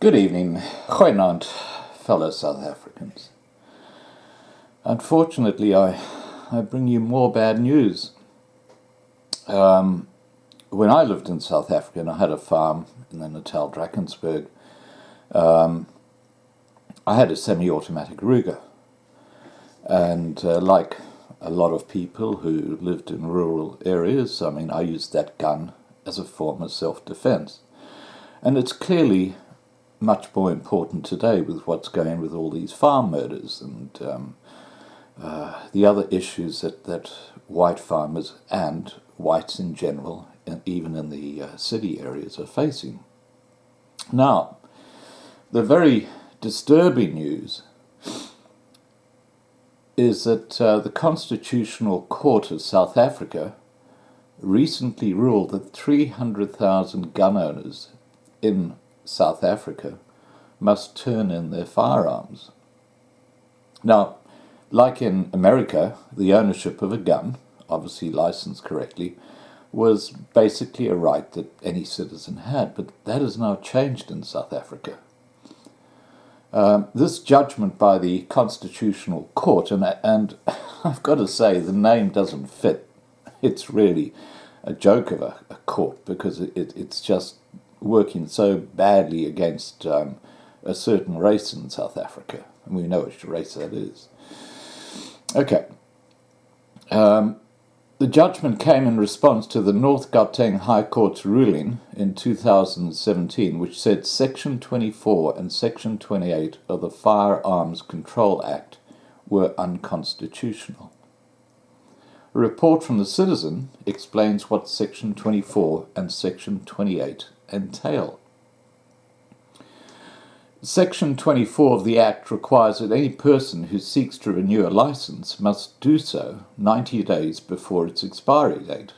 Good evening, goeienaand, fellow South Africans. Unfortunately, I bring you more bad news. When I lived in South Africa and I had a farm in the Natal Drakensberg, I had a semi-automatic Ruger. And like a lot of people who lived in rural areas, I used that gun as a form of self-defense. And it's clearly much more important today with what's going with all these farm murders and the other issues that white farmers and whites in general, and even in the city areas, are facing. Now, the very disturbing news is that the Constitutional Court of South Africa recently ruled that 300,000 gun owners in South Africa must turn in their firearms. Now, like in America, the ownership of a gun, obviously licensed correctly, was basically a right that any citizen had, but that has now changed in South Africa. This judgment by the Constitutional Court, and I've got to say, the name doesn't fit. It's really a joke of a court, because it's just working so badly against a certain race in South Africa, and we know which race that is. Okay. The judgment came in response to the North Gauteng High Court's ruling in 2017, which said Section 24 and Section 28 of the Firearms Control Act were unconstitutional. A report from The Citizen explains what Section 24 and Section 28 entail. Section 24 of the Act requires that any person who seeks to renew a license must do so 90 days before its expiry date,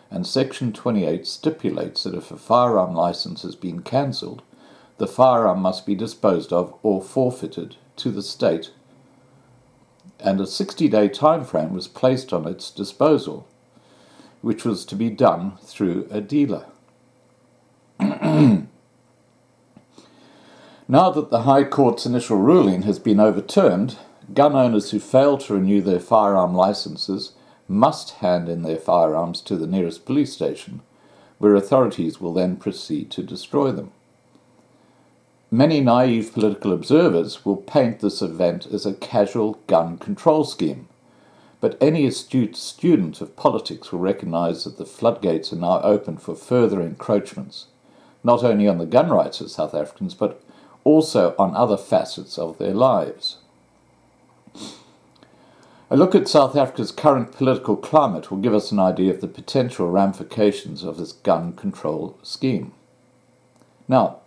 and Section 28 stipulates that if a firearm license has been cancelled, the firearm must be disposed of or forfeited to the state, and a 60-day time frame was placed on its disposal, which was to be done through a dealer. Now that the High Court's initial ruling has been overturned, gun owners who fail to renew their firearm licenses must hand in their firearms to the nearest police station, where authorities will then proceed to destroy them. Many naive political observers will paint this event as a casual gun control scheme, but any astute student of politics will recognize that the floodgates are now open for further encroachments, not only on the gun rights of South Africans, but also on other facets of their lives. A look at South Africa's current political climate will give us an idea of the potential ramifications of this gun control scheme. Now,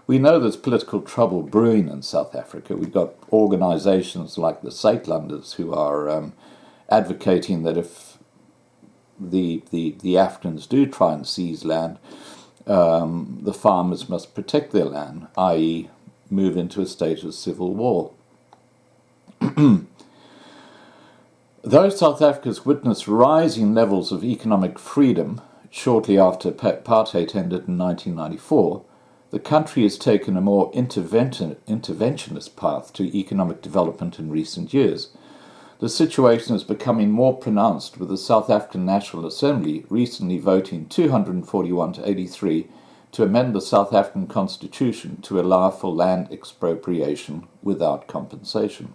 we know there's political trouble brewing in South Africa. We've got organisations like the Suidlanders who are advocating that if the Africans do try and seize land, the farmers must protect their land, i.e. move into a state of civil war. Though South Africa's witnessed rising levels of economic freedom shortly after apartheid ended in 1994, the country has taken a more interventionist path to economic development in recent years. The situation is becoming more pronounced, with the South African National Assembly recently voting 241 to 83 to amend the South African Constitution to allow for land expropriation without compensation.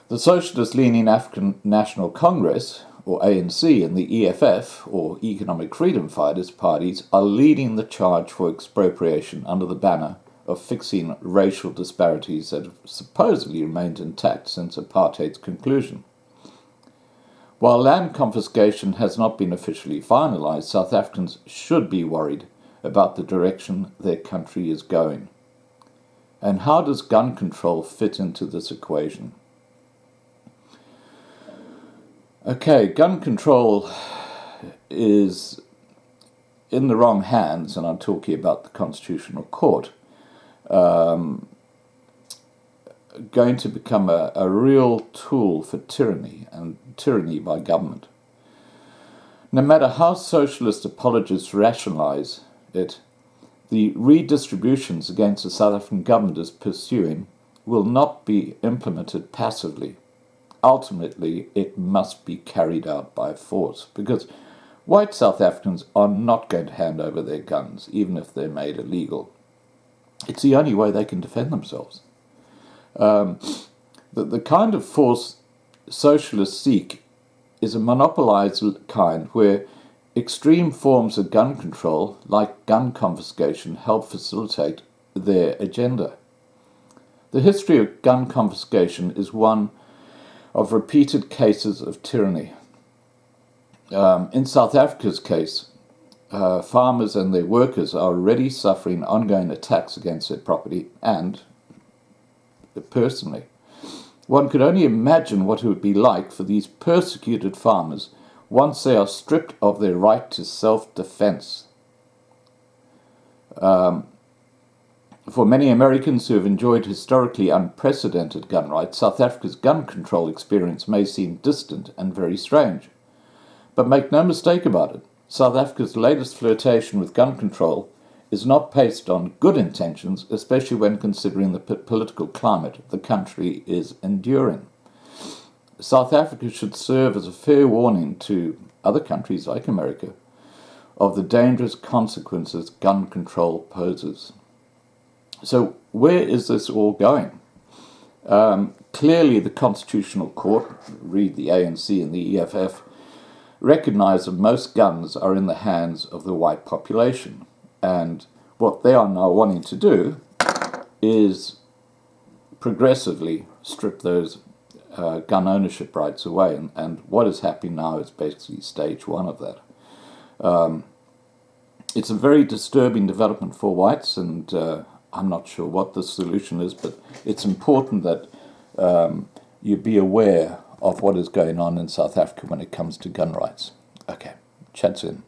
The socialist-leaning African National Congress, or ANC, and the EFF, or Economic Freedom Fighters parties, are leading the charge for expropriation under the banner of fixing racial disparities that have supposedly remained intact since apartheid's conclusion. While land confiscation has not been officially finalized, South Africans should be worried about the direction their country is going. And how does gun control fit into this equation? Okay, gun control is in the wrong hands, and I'm talking about the Constitutional Court, going to become a real tool for tyranny, and tyranny by government. No matter how socialist apologists rationalize it, the redistributions against the South African government is pursuing will not be implemented passively. Ultimately, it must be carried out by force, because white South Africans are not going to hand over their guns, even if they're made illegal. It's the only way they can defend themselves. The kind of force socialists seek is a monopolized kind where extreme forms of gun control, like gun confiscation, help facilitate their agenda. The history of gun confiscation is one of repeated cases of tyranny. In South Africa's case, farmers and their workers are already suffering ongoing attacks against their property and personally. One could only imagine what it would be like for these persecuted farmers once they are stripped of their right to self-defense. For many Americans who have enjoyed historically unprecedented gun rights, South Africa's gun control experience may seem distant and very strange. But make no mistake about it, South Africa's latest flirtation with gun control is not based on good intentions, especially when considering the political climate the country is enduring. South Africa should serve as a fair warning to other countries like America of the dangerous consequences gun control poses. So where is this all going? Clearly the Constitutional Court, read the ANC and the EFF, recognize that most guns are in the hands of the white population. And what they are now wanting to do is progressively strip those gun ownership rights away. And what is happening now is basically stage one of that. It's a very disturbing development for whites, and I'm not sure what the solution is, but it's important that you be aware of what is going on in South Africa when it comes to gun rights. Okay, chat soon.